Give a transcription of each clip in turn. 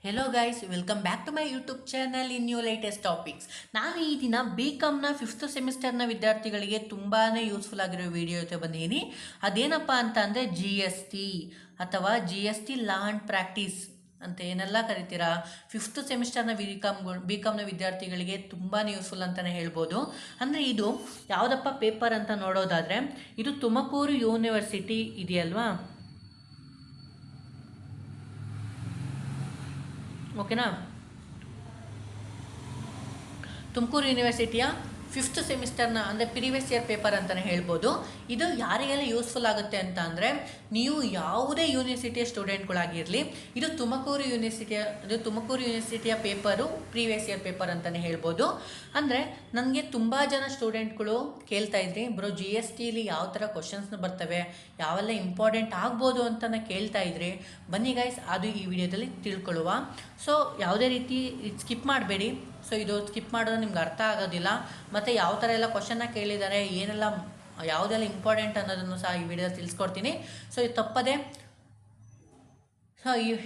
Hello guys, welcome back to my YouTube channel in new latest topics. ನಾನು ಈ ದಿನ BCom fifth ಸೆಮಿಸ್ಟರ್ನ ವಿದ್ಯಾರ್ಥಿಗಳಿಗೆ ತುಂಬಾ ಯೂಸ್ಫುಲ್ ಆಗಿರೋ ವಿಡಿಯೋ ಜೊತೆ ಬಂದಿದ್ದೀನಿ. ಅದೇನಪ್ಪ ಅಂತ ಅಂದರೆ GST ಅಥವಾ GST ಲಾ ಆ್ಯಂಡ್ ಪ್ರಾಕ್ಟೀಸ್ ಅಂತ ಏನೆಲ್ಲ ಕರಿತೀರಾ, ಫಿಫ್ತ್ ಸೆಮಿಸ್ಟರ್ನ BComನ ವಿದ್ಯಾರ್ಥಿಗಳಿಗೆ ತುಂಬಾ ಯೂಸ್ಫುಲ್ ಅಂತಲೇ ಹೇಳ್ಬೋದು. ಅಂದರೆ ಇದು ಯಾವುದಪ್ಪ ಪೇಪರ್ ಅಂತ ನೋಡೋದಾದರೆ, ಇದು ತುಮಕೂರು ಯೂನಿವರ್ಸಿಟಿ ಇದೆಯಲ್ವಾ, ಓಕೆನಾ, ತುಮಕೂರು ಯೂನಿವರ್ಸಿಟಿಯ ಫಿಫ್ತ್ ಸೆಮಿಸ್ಟರ್ನ ಅಂದರೆ ಪ್ರೀವಿಯಸ್ ಇಯರ್ ಪೇಪರ್ ಅಂತಲೇ ಹೇಳ್ಬೋದು. ಇದು ಯಾರಿಗೆಲ್ಲ ಯೂಸ್ಫುಲ್ ಆಗುತ್ತೆ ಅಂತ ಅಂದರೆ, ನೀವು ಯಾವುದೇ ಯೂನಿವರ್ಸಿಟಿಯ ಸ್ಟೂಡೆಂಟ್ಗಳಾಗಿರಲಿ, ಇದು ತುಮಕೂರು ಯೂನಿವರ್ಸಿಟಿಯ ಪೇಪರು ಪ್ರೀವಿಯಸ್ ಇಯರ್ ಪೇಪರ್ ಅಂತಲೇ ಹೇಳ್ಬೋದು. ಅಂದರೆ ನನಗೆ ತುಂಬ ಜನ ಸ್ಟೂಡೆಂಟ್ಗಳು ಕೇಳ್ತಾ ಇದ್ರಿ, ಬ್ರೋ GSTಲಿ ಯಾವ ಥರ ಕ್ವಶನ್ಸ್ನ ಬರ್ತವೆ, ಯಾವೆಲ್ಲ ಇಂಪಾರ್ಟೆಂಟ್ ಆಗ್ಬೋದು ಅಂತಲೇ ಕೇಳ್ತಾ ಇದ್ರಿ. ಬನ್ನಿ ಗೈಸ್, ಅದು ಈ ವಿಡಿಯೋದಲ್ಲಿ ತಿಳ್ಕೊಳ್ಳುವ. ಸೊ ಯಾವುದೇ ರೀತಿ ಸ್ಕಿಪ್ ಮಾಡಬೇಡಿ. ಸೊ ಇದು ಸ್ಕಿಪ್ ಮಾಡೋದು ನಿಮ್ಗೆ ಅರ್ಥ ಆಗೋದಿಲ್ಲ. ಮತ್ತು ಯಾವ ಥರ ಎಲ್ಲ ಕ್ವಶನ್ನ ಕೇಳಿದ್ದಾರೆ, ಏನೆಲ್ಲ ಯಾವುದೆಲ್ಲ ಇಂಪಾರ್ಟೆಂಟ್ ಅನ್ನೋದನ್ನು ಸಹ ಈ ವಿಡಿಯೋದಲ್ಲಿ ತಿಳಿಸ್ಕೊಡ್ತೀನಿ. ಸೊ ಇದು ತಪ್ಪದೆ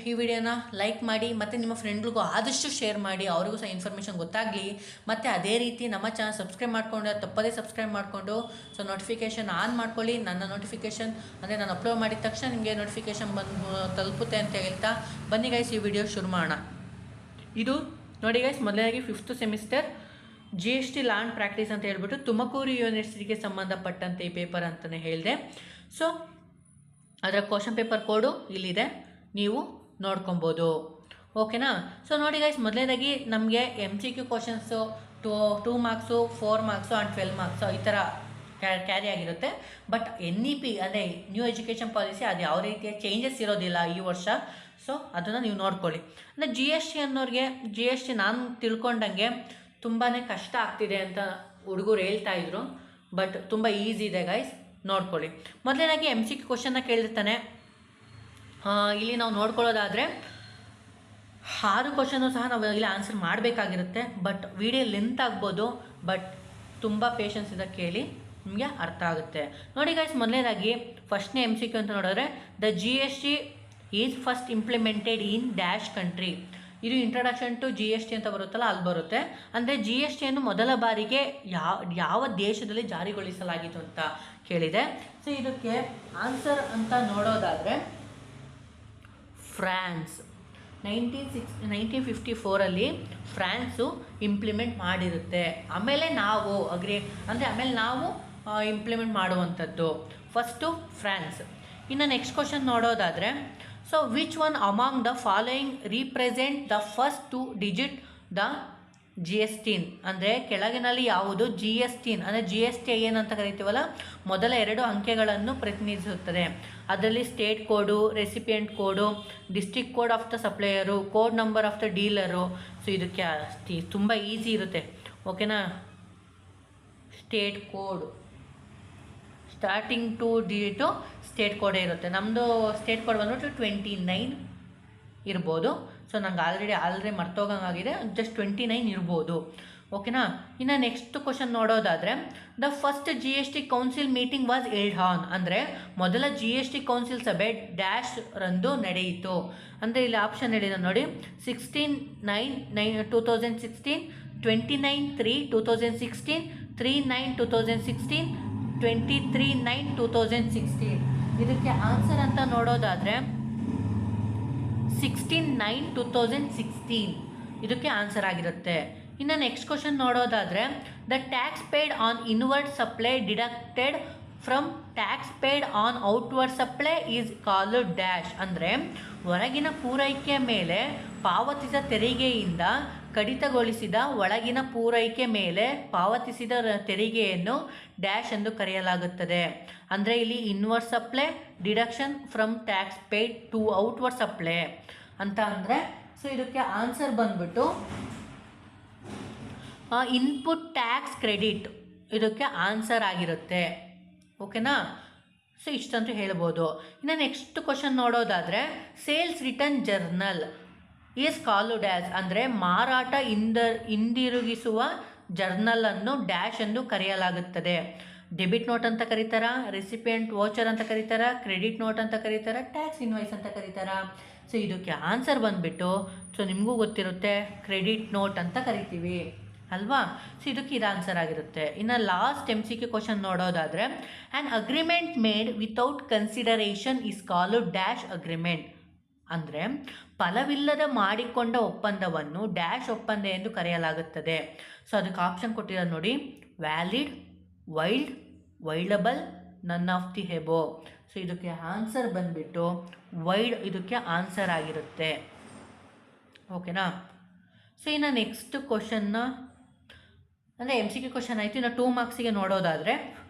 ಈ ವಿಡಿಯೋನ ಲೈಕ್ ಮಾಡಿ ಮತ್ತು ನಿಮ್ಮ ಫ್ರೆಂಡ್ಗಳಿಗೂ ಆದಷ್ಟು ಶೇರ್ ಮಾಡಿ, ಅವ್ರಿಗೂ ಸಹ ಇನ್ಫಾರ್ಮೇಷನ್ ಗೊತ್ತಾಗಲಿ. ಮತ್ತು ಅದೇ ರೀತಿ ನಮ್ಮ ಚಾನಲ್ ಸಬ್ಸ್ಕ್ರೈಬ್ ಮಾಡಿಕೊಂಡು ತಪ್ಪದೇ ಸಬ್ಸ್ಕ್ರೈಬ್ ಮಾಡಿಕೊಂಡು ಸೊ ನೋಟಿಫಿಕೇಷನ್ ಆನ್ ಮಾಡ್ಕೊಳ್ಳಿ. ನನ್ನ ನೋಟಿಫಿಕೇಷನ್ ಅಂದರೆ ನಾನು ಅಪ್ಲೋಡ್ ಮಾಡಿದ ತಕ್ಷಣ ನಿಮಗೆ ನೋಟಿಫಿಕೇಷನ್ ಬಂದು ತಲುಪುತ್ತೆ ಅಂತ ಹೇಳ್ತಾ ಬನ್ನಿ ಗೈಸ್, ಈ ವಿಡಿಯೋ ಶುರು ಮಾಡೋಣ. ಇದು ನೋಡಿ ಗೈಸ್, ಮೊದಲನೇದಾಗಿ fifth semester GST law and practice ಅಂತ ಹೇಳ್ಬಿಟ್ಟು ತುಮಕೂರು ಯೂನಿವರ್ಸಿಟಿಗೆ ಸಂಬಂಧಪಟ್ಟಂತೆ ಈ ಪೇಪರ್ ಅಂತಲೇ ಹೇಳಿದೆ. ಸೊ ಅದರ ಕ್ವಶನ್ ಪೇಪರ್ ಕೋಡು ಇಲ್ಲಿದೆ, ನೀವು ನೋಡ್ಕೊಬೋದು, ಓಕೆನಾ. ಸೊ ನೋಡಿ ಗೈಸ್, ಮೊದಲನೇದಾಗಿ ನಮಗೆ MCQ questions 2 marks, 4 marks and 12 marks ಈ ಥರ ಕ್ಯಾರಿ ಆಗಿರುತ್ತೆ. ಬಟ್ NEP ಅಂದರೆ ನ್ಯೂ ಎಜುಕೇಷನ್ ಪಾಲಿಸಿ ಅದು ಯಾವ ರೀತಿಯ ಚೇಂಜಸ್ ಇರೋದಿಲ್ಲ ಈ ವರ್ಷ. ಸೊ ಅದನ್ನು ನೀವು ನೋಡ್ಕೊಳ್ಳಿ. ಅಂದರೆ GST ಅನ್ನೋರಿಗೆ GST ನಾನು ತಿಳ್ಕೊಂಡಂಗೆ ತುಂಬಾ ಕಷ್ಟ ಆಗ್ತಿದೆ ಅಂತ ಹುಡುಗರು ಹೇಳ್ತಾಯಿದ್ರು. ಬಟ್ ತುಂಬ ಈಸಿ ಇದೆ ಗೈಸ್, ನೋಡ್ಕೊಳ್ಳಿ. ಮೊದಲನೇದಾಗಿ MCQ ಕ್ವಶನ್ನ ಕೇಳಿರ್ತಾನೆ. ಇಲ್ಲಿ ನಾವು ನೋಡ್ಕೊಳ್ಳೋದಾದರೆ 6 ಕ್ವಶನ್ನು ಸಹ ನಾವು ಇಲ್ಲಿ ಆನ್ಸರ್ ಮಾಡಬೇಕಾಗಿರುತ್ತೆ. ಬಟ್ ವಿಡಿಯೋ ಲೆಂತ್ ಆಗ್ಬೋದು, ಬಟ್ ತುಂಬ ಪೇಷನ್ಸ್ ಇದೆ, ಕೇಳಿ ನಿಮಗೆ ಅರ್ಥ ಆಗುತ್ತೆ. ನೋಡಿ ಗೈಸ್, ಮೊದಲನೇದಾಗಿ ಫಸ್ಟ್ನೇ MCQ ಅಂತ ನೋಡಿದ್ರೆ, the GST is first implemented in dash country. ಇದು ಇಂಟ್ರಡಕ್ಷನ್ ಟು GST ಅಂತ ಬರುತ್ತಲ್ಲ, ಅಲ್ಲಿ ಬರುತ್ತೆ. ಅಂದರೆ GSTಯನ್ನು ಮೊದಲ ಬಾರಿಗೆ ಯಾವ ದೇಶದಲ್ಲಿ ಜಾರಿಗೊಳಿಸಲಾಗಿತ್ತು ಅಂತ ಕೇಳಿದೆ. ಸೊ ಇದಕ್ಕೆ ಆನ್ಸರ್ ಅಂತ ನೋಡೋದಾದರೆ ಫ್ರಾನ್ಸ್. 1954 prawns implement ಮಾಡಿರುತ್ತೆ. ಆಮೇಲೆ ನಾವು ಇಂಪ್ಲಿಮೆಂಟ್ ಮಾಡುವಂಥದ್ದು ಫಸ್ಟು ಫ್ರಾನ್ಸ್. ಇನ್ನು ನೆಕ್ಸ್ಟ್ ಕ್ವಶನ್ ನೋಡೋದಾದರೆ, so which one among the following represent the first 2 digit the GST. ಅಂದರೆ ಕೆಳಗಿನಲ್ಲಿ ಯಾವುದು GST ಅಂದರೆ GSTIN ಅಂತ ಕರಿತೀವಲ್ಲ, ಮೊದಲ 2 ಅಂಕೆಗಳನ್ನು ಪ್ರತಿನಿಧಿಸುತ್ತದೆ. ಅದರಲ್ಲಿ state code, recipient code, district code of the supplier, code number of the dealer. So ಇದಕ್ಕೆ ತುಂಬ ಈಸಿ ಇರುತ್ತೆ, ಓಕೆನಾ. State code starting 2 digit state ಕೋಡೇ ಇರುತ್ತೆ. ನಮ್ಮದು ಸ್ಟೇಟ್ ಕೋಡ್ ಬಂದ್ಬಿಟ್ಟು 29 ಇರ್ಬೋದು. ಸೊ ನಂಗೆ ಆಲ್ರೆಡಿ ಮರ್ತೋಗಂಗಾಗಿದೆ, ಜಸ್ಟ್ 29 ಇರ್ಬೋದು, ಓಕೆನಾ. ಇನ್ನು ನೆಕ್ಸ್ಟ್ ಕ್ವಶನ್ ನೋಡೋದಾದರೆ, the first GST council meeting was held on. ಅಂದರೆ ಮೊದಲ GST ಕೌನ್ಸಿಲ್ ಸಭೆ ಡ್ಯಾಶ್ ರಂದು ನಡೆಯಿತು. ಅಂದರೆ ಇಲ್ಲಿ ಆಪ್ಷನ್ ಹೇಳಿದೆ ನೋಡಿ, 16/9/2016, 29/3/2016, 3/9/2016, 23/9/2016. ಇದಕ್ಕೆ ಆನ್ಸರ್ ಅಂತ ನೋಡೋದಾದರೆ 16/9/2016 ಇದಕ್ಕೆ ಆನ್ಸರ್ ಆಗಿರುತ್ತೆ. ಇನ್ನು ನೆಕ್ಸ್ಟ್ ಕ್ವಶನ್ ನೋಡೋದಾದರೆ, the tax paid on inward supply deducted from tax paid on outward supply is called dash. ಅಂದರೆ ಹೊರಗಿನ ಪೂರೈಕೆಯ ಮೇಲೆ ಪಾವತಿಸಿದ ತೆರಿಗೆಯಿಂದ ಕಡಿತಗೊಳಿಸಿದ ಒಳಗಿನ ಪೂರೈಕೆ ಮೇಲೆ ಪಾವತಿಸಿದ ತೆರಿಗೆಯನ್ನು ಡ್ಯಾಶ್ ಎಂದು ಕರೆಯಲಾಗುತ್ತದೆ. ಅಂದರೆ ಇಲ್ಲಿ inward supply deduction from tax paid to outward supply ಅಂತ ಅಂದರೆ. ಸೊ ಇದಕ್ಕೆ ಆನ್ಸರ್ ಬಂದ್ಬಿಟ್ಟು ಇನ್ಪುಟ್ ಟ್ಯಾಕ್ಸ್ ಕ್ರೆಡಿಟ್ ಇದಕ್ಕೆ ಆನ್ಸರ್ ಆಗಿರುತ್ತೆ, ಓಕೆನಾ. ಸೊ ಇಷ್ಟಂತೂ ಹೇಳ್ಬೋದು. ಇನ್ನು ನೆಕ್ಸ್ಟ್ ಕ್ವಶನ್ ನೋಡೋದಾದರೆ, sales return journal is called dash. ಅಂದರೆ ಮಾರಾಟ ಹಿಂದಿರುಗಿಸುವ ಜರ್ನಲನ್ನು ಡ್ಯಾಶ್ ಎಂದು ಕರೆಯಲಾಗುತ್ತದೆ. ಡೆಬಿಟ್ ನೋಟ್ ಅಂತ ಕರೀತಾರ, ರೆಸಿಪಿಯೆಂಟ್ ವೋಚರ್ ಅಂತ ಕರೀತಾರ, ಕ್ರೆಡಿಟ್ ನೋಟ್ ಅಂತ ಕರೀತಾರ, ಟ್ಯಾಕ್ಸ್ ಇನ್ವಾಯ್ಸ್ ಅಂತ ಕರೀತಾರ. ಸೊ ಇದಕ್ಕೆ ಆನ್ಸರ್ ಬಂದುಬಿಟ್ಟು ಸೊ ನಿಮಗೂ ಗೊತ್ತಿರುತ್ತೆ ಕ್ರೆಡಿಟ್ ನೋಟ್ ಅಂತ ಕರಿತೀವಿ ಅಲ್ವಾ. ಸೊ ಇದಕ್ಕೆ ಇದು ಆನ್ಸರ್ ಆಗಿರುತ್ತೆ. ಇನ್ನು ಲಾಸ್ಟ್ MCQ ಕ್ವಶನ್ ನೋಡೋದಾದರೆ an agreement made without consideration is called dash agreement. ಅಂದರೆ ಫಲವಿಲ್ಲದ ಮಾಡಿಕೊಂಡ ಒಪ್ಪಂದವನ್ನು ಡ್ಯಾಶ್ ಒಪ್ಪಂದ ಎಂದು ಕರೆಯಲಾಗುತ್ತದೆ. ಸೊ ಅದಕ್ಕೆ ಆಪ್ಷನ್ ಕೊಟ್ಟಿರೋದು ನೋಡಿ, valid, void, voidable, none of the above. So ಇದಕ್ಕೆ ಆನ್ಸರ್ ಬಂದುಬಿಟ್ಟು ವೈಲ್ಡ್ ಇದಕ್ಕೆ ಆನ್ಸರ್ ಆಗಿರುತ್ತೆ. ಓಕೆನಾ. ಸೊ ಇನ್ನು ನೆಕ್ಸ್ಟ್ ಕ್ವಶನ್ನ ಅಂದರೆ MCQ ಕ್ವಶನ್ ಆಯಿತು. ಇನ್ನು 2 ಮಾರ್ಕ್ಸಿಗೆ ನೋಡೋದಾದರೆ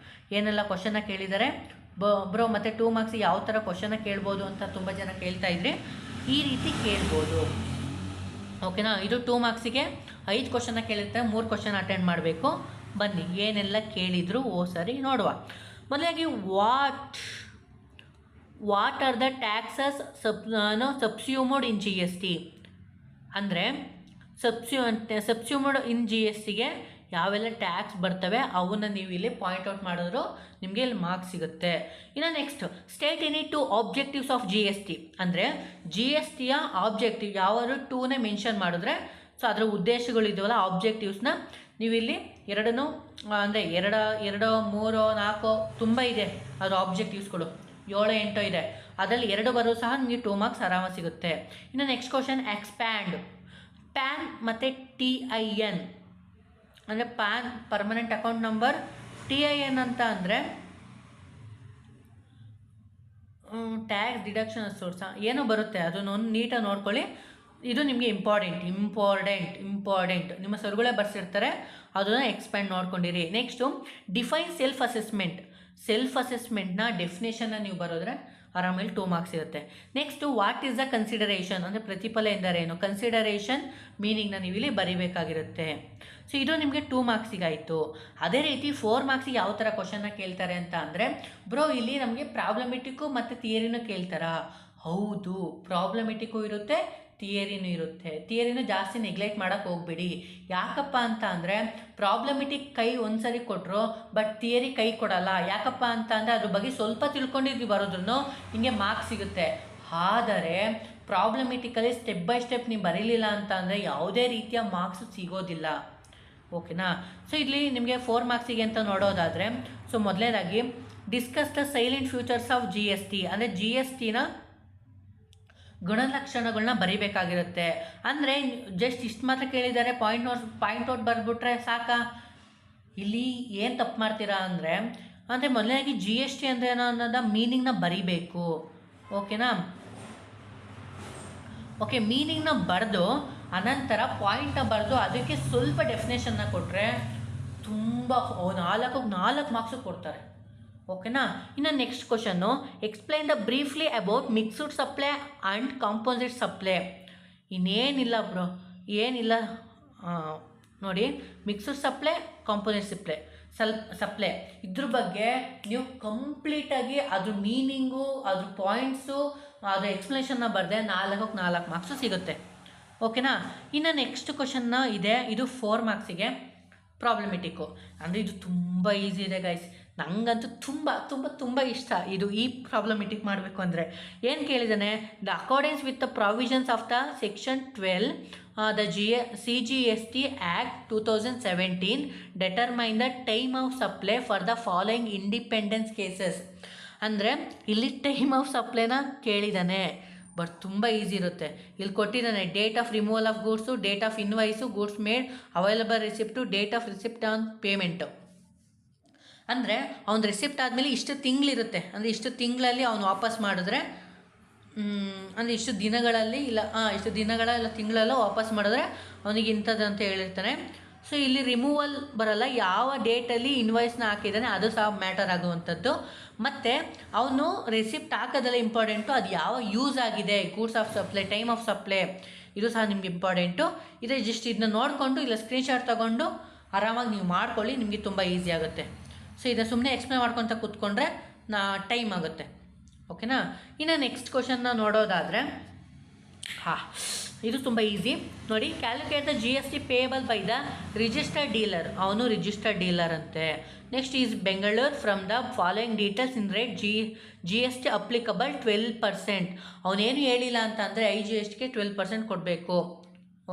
ಏನೆಲ್ಲ ಕ್ವಶನ್ನ ಕೇಳಿದ್ದಾರೆ ಬ್ರೋ, ಮತ್ತು 2 ಮಾರ್ಕ್ಸಿಗೆ ಯಾವ ಥರ ಕ್ವಶನ್ನ ಕೇಳ್ಬೋದು ಅಂತ ತುಂಬ ಜನ ಕೇಳ್ತಾ ಇದ್ರಿ. ಈ ರೀತಿ ಕೇಳ್ಬೋದು. ಓಕೆನಾ. ಇದು 2 ಮಾರ್ಕ್ಸಿಗೆ 5 ಕ್ವಶನ್ನ ಕೇಳಿರ್ತಾರೆ, 3 ಕ್ವಶನ್ ಅಟೆಂಡ್ ಮಾಡಬೇಕು. ಬನ್ನಿ ಏನೆಲ್ಲ ಕೇಳಿದ್ರು ಸರಿ ನೋಡುವ. ಮೊದಲಾಗಿ what are the taxes subsumed in GST. ಅಂದರೆ ಸಬ್ಸ್ಯೂಮ್ಡ್ ಇನ್ GSTಗೆ ಯಾವೆಲ್ಲ ಟ್ಯಾಕ್ಸ್ ಬರ್ತವೆ ಅವನ್ನ ನೀವು ಇಲ್ಲಿ ಪಾಯಿಂಟ್ಔಟ್ ಮಾಡಿದ್ರು ನಿಮಗೆ ಇಲ್ಲಿ ಮಾರ್ಕ್ಸ್ ಸಿಗುತ್ತೆ. ಇನ್ನು next state any 2 objectives of GST. ಅಂದರೆ GSTಯ ಆಬ್ಜೆಕ್ಟಿವ್ ಯಾವಾದ್ರು 2ನೇ ಮೆನ್ಷನ್ ಮಾಡಿದ್ರೆ ಸೊ ಅದರ ಉದ್ದೇಶಗಳು ಇದೆಯಲ್ಲ ಆಬ್ಜೆಕ್ಟಿವ್ಸ್ನ ನೀವು ಇಲ್ಲಿ ಎರಡನ್ನೂ ಅಂದರೆ 2, 3, 4 ತುಂಬ ಇದೆ ಅದರ ಆಬ್ಜೆಕ್ಟಿವ್ಸ್ಗಳು, 7, 8 ಇದೆ. ಅದರಲ್ಲಿ 2 ಬರೋ ಸಹ ನಿಮಗೆ 2 ಮಾರ್ಕ್ಸ್ ಆರಾಮಾಗಿ ಸಿಗುತ್ತೆ. ಇನ್ನು ನೆಕ್ಸ್ಟ್ ಕ್ವಶನ್ ಎಕ್ಸ್ಪ್ಯಾಂಡ್. PAN ಮತ್ತು TIN ಅಂದರೆ PAN permanent account number, TIN ಅಂತ ಅಂದರೆ ಟ್ಯಾಕ್ಸ್ ಡಿಡಕ್ಷನ್ ಸೋರ್ಸ ಏನೋ ಬರುತ್ತೆ, ಅದನ್ನು ನೀಟಾಗಿ ನೋಡ್ಕೊಳ್ಳಿ. ಇದು ನಿಮಗೆ ಇಂಪಾರ್ಟೆಂಟ್ ನಿಮ್ಮ ಸರ್ಗಳೇ ಬರ್ಸಿರ್ತಾರೆ, ಅದನ್ನು ಎಕ್ಸ್ಪ್ಯಾಂಡ್ ನೋಡ್ಕೊಂಡಿರಿ. ನೆಕ್ಸ್ಟು ಡಿಫೈನ್ ಸೆಲ್ಫ್ ಅಸೆಸ್ಮೆಂಟ್ನ ಡೆಫಿನೇಷನ್ನ ನೀವು ಬರೋದ್ರೆ ಆರಾಮಲ್ಲಿ 2 ಮಾರ್ಕ್ಸ್ ಇರುತ್ತೆ. Next what is the consideration ಅಂದರೆ ಪ್ರತಿಫಲ ಎಂದರೇನು, ಕನ್ಸಿಡರೇಷನ್ ಮೀನಿಂಗ್ನ ನೀವು ಇಲ್ಲಿ ಬರೀಬೇಕಾಗಿರುತ್ತೆ. ಸೊ ಇದು ನಿಮಗೆ 2 ಮಾರ್ಕ್ಸಿಗಾಯಿತು. ಅದೇ ರೀತಿ 4 ಮಾರ್ಕ್ಸಿಗೆ ಯಾವ ಥರ ಕ್ವಶನ್ನ ಕೇಳ್ತಾರೆ ಅಂತ ಅಂದರೆ ಬ್ರೋ ಇಲ್ಲಿ ನಮಗೆ ಪ್ರಾಬ್ಲಮೆಟಿಕ್ಕು ಮತ್ತು ಥಿಯರಿನೂ ಕೇಳ್ತಾರಾ? ಹೌದು, ಪ್ರಾಬ್ಲಮೆಟಿಕ್ಕು ಇರುತ್ತೆ, ಥಿಯರಿನೂ ಇರುತ್ತೆ. ಥಿಯರಿನೂ ಜಾಸ್ತಿ ನೆಗ್ಲೆಕ್ಟ್ ಮಾಡೋಕ್ಕೆ ಹೋಗ್ಬೇಡಿ. ಯಾಕಪ್ಪ ಅಂತ ಅಂದರೆ ಪ್ರಾಬ್ಲಮೆಟಿಕ್ ಕೈ ಒಂದ್ಸರಿ ಕೊಟ್ಟರು ಬಟ್ ಥಿಯರಿ ಕೈ ಕೊಡಲ್ಲ. ಯಾಕಪ್ಪ ಅಂತ ಅಂದರೆ ಅದ್ರ ಬಗ್ಗೆ ಸ್ವಲ್ಪ ತಿಳ್ಕೊಂಡಿದ್ದು ಬರೋದ್ರೂ ನಿಮಗೆ ಮಾರ್ಕ್ಸ್ ಸಿಗುತ್ತೆ. ಆದರೆ ಪ್ರಾಬ್ಲಮೆಟಿಕಲ್ಲಿ ಸ್ಟೆಪ್ ಬೈ ಸ್ಟೆಪ್ ನೀವು ಬರೀಲಿಲ್ಲ ಅಂತ ಅಂದರೆ ಯಾವುದೇ ರೀತಿಯ ಮಾರ್ಕ್ಸ್ ಸಿಗೋದಿಲ್ಲ. ಓಕೆನಾ. ಸೊ ಇಲ್ಲಿ ನಿಮಗೆ 4 ಮಾರ್ಕ್ಸಿಗೆ ಅಂತ ನೋಡೋದಾದರೆ ಸೊ ಮೊದಲನೇದಾಗಿ discuss the silent futures of GST ಅಂದರೆ GSTನ ಗುಣಲಕ್ಷಣಗಳನ್ನ ಬರೀಬೇಕಾಗಿರುತ್ತೆ. ಅಂದರೆ ಜಸ್ಟ್ ಇಷ್ಟು ಮಾತ್ರ ಕೇಳಿದ್ದಾರೆ, ಪಾಯಿಂಟ್ ಔಟ್ ಬರೆದ್ಬಿಟ್ರೆ ಸಾಕಾ? ಇಲ್ಲಿ ಏನು ತಪ್ಪು ಮಾಡ್ತೀರಾ ಅಂದರೆ ಮೊದಲನೇದಾಗಿ GST ಅಂದರೆ ಏನೋ ಅನ್ನೋದ ಮೀನಿಂಗ್ನ ಬರೀಬೇಕು. ಓಕೆನಾ. ಓಕೆ, ಮೀನಿಂಗ್ನ ಬರೆದು ಅನಂತರ ಪಾಯಿಂಟ್ನ ಬರೆದು ಅದಕ್ಕೆ ಸ್ವಲ್ಪ ಡೆಫಿನೇಷನ್ನ ಕೊಟ್ಟರೆ ತುಂಬ 4 ಮಾರ್ಕ್ಸು ಕೊಡ್ತಾರೆ. ಓಕೆನಾ. ಇನ್ನು next question explain the briefly about mixed supply and composite supply. ಇನ್ನೇನಿಲ್ಲ ಬ್ರೋ, ಏನಿಲ್ಲ ನೋಡಿ, ಮಿಕ್ಸ್ಡ್ ಸಪ್ಲೈ, ಕಾಂಪೋಸಿಟ್ ಸಪ್ಲೈ ಇದ್ರ ಬಗ್ಗೆ ನೀವು ಕಂಪ್ಲೀಟಾಗಿ ಅದ್ರ ಮೀನಿಂಗು, ಅದ್ರ ಪಾಯಿಂಟ್ಸು, ಅದ್ರ ಎಕ್ಸ್ಪ್ಲನೇಷನ್ನ ಬರೆದೆ 4 ಮಾರ್ಕ್ಸು ಸಿಗುತ್ತೆ. ಓಕೆನಾ. ಇನ್ನು ನೆಕ್ಸ್ಟ್ ಕ್ವಶನ್ನ ಇದೆ, ಇದು 4 ಮಾರ್ಕ್ಸಿಗೆ ಪ್ರಾಬ್ಲಮೆಟಿಕ್ಕು. ಅಂದರೆ ಇದು ತುಂಬ ಈಸಿ ಇದೆ ಗೈಸ್, ನನಗಂತೂ ತುಂಬ ಇಷ್ಟ ಇದು. ಈ ಪ್ರಾಬ್ಲಮೆಟಿಕ್ ಮಾಡಬೇಕು ಅಂದರೆ ಏನು ಕೇಳಿದ್ದಾನೆ, the accordance with the provisions of the section 12 the CGST Act 2017 determine the time of supply for the following independence cases. ಅಂದರೆ ಇಲ್ಲಿ ಟೈಮ್ ಆಫ್ ಸಪ್ಲೈನ ಕೇಳಿದ್ದಾನೆ, ಬಟ್ ತುಂಬ ಈಸಿ ಇರುತ್ತೆ. ಇಲ್ಲಿ ಕೊಟ್ಟಿದ್ದಾನೆ date of removal of goods, date of invoice, goods made, available receipt, date of receipt on payment. ಅಂದರೆ ಅವ್ನು ರಿಸಿಪ್ಟ್ ಆದಮೇಲೆ ಇಷ್ಟು ತಿಂಗಳಿರುತ್ತೆ, ಅಂದರೆ ಇಷ್ಟು ತಿಂಗಳಲ್ಲಿ ಅವ್ನು ವಾಪಸ್ ಮಾಡಿದ್ರೆ ಅಂದರೆ ಇಷ್ಟು ದಿನಗಳಲ್ಲಿ ಇಷ್ಟು ದಿನಗಳ ಇಲ್ಲ ತಿಂಗಳೆಲ್ಲ ವಾಪಸ್ ಮಾಡಿದ್ರೆ ಅವನಿಗೆ ಇಂಥದ್ದು ಅಂತ ಹೇಳಿರ್ತಾನೆ. ಸೊ ಇಲ್ಲಿ ರಿಮೂವಲ್ ಬರಲ್ಲ, ಯಾವ ಡೇಟಲ್ಲಿ ಇನ್ವಾಯ್ಸ್ನ ಹಾಕಿದ್ದಾನೆ ಅದು ಸಹ ಮ್ಯಾಟರ್ ಆಗುವಂಥದ್ದು. ಮತ್ತು ಅವನು ರೆಸಿಪ್ಟ್ ಹಾಕೋದೆಲ್ಲ ಇಂಪಾರ್ಟೆಂಟು, ಅದು ಯಾವ ಯೂಸ್ ಆಗಿದೆ, goods of supply, time of supply, ಇದು ಸಹ ನಿಮ್ಗೆ ಇಂಪಾರ್ಟೆಂಟು. ಇದೇ ಜಸ್ಟ್ ಇದನ್ನ ನೋಡಿಕೊಂಡು ಇಲ್ಲ ಸ್ಕ್ರೀನ್ಶಾಟ್ ತೊಗೊಂಡು ಆರಾಮಾಗಿ ನೀವು ಮಾಡ್ಕೊಳ್ಳಿ, ನಿಮಗೆ ತುಂಬ ಈಸಿ ಆಗುತ್ತೆ. ಸೊ ಇದನ್ನು ಸುಮ್ಮನೆ ಎಕ್ಸ್ಪ್ಲೇನ್ ಮಾಡ್ಕೊತ ಕೂತ್ಕೊಂಡ್ರೆ ಟೈಮ್ ಆಗುತ್ತೆ. ಓಕೆನಾ. ಇನ್ನು ನೆಕ್ಸ್ಟ್ ಕ್ವಶನ್ನ ನೋಡೋದಾದರೆ ಇದು ತುಂಬ ಈಸಿ ನೋಡಿ. Calculate the GST payable by the registered dealer. ಅವನು ರಿಜಿಸ್ಟರ್ಡ್ ಡೀಲರ್ ಅಂತೆ. Next is Bengaluru from the following details in rate GST applicable 12%. ಅವನೇನು ಹೇಳಿಲ್ಲ ಅಂತ ಅಂದರೆ IGSTಗೆ 12% ಕೊಡಬೇಕು.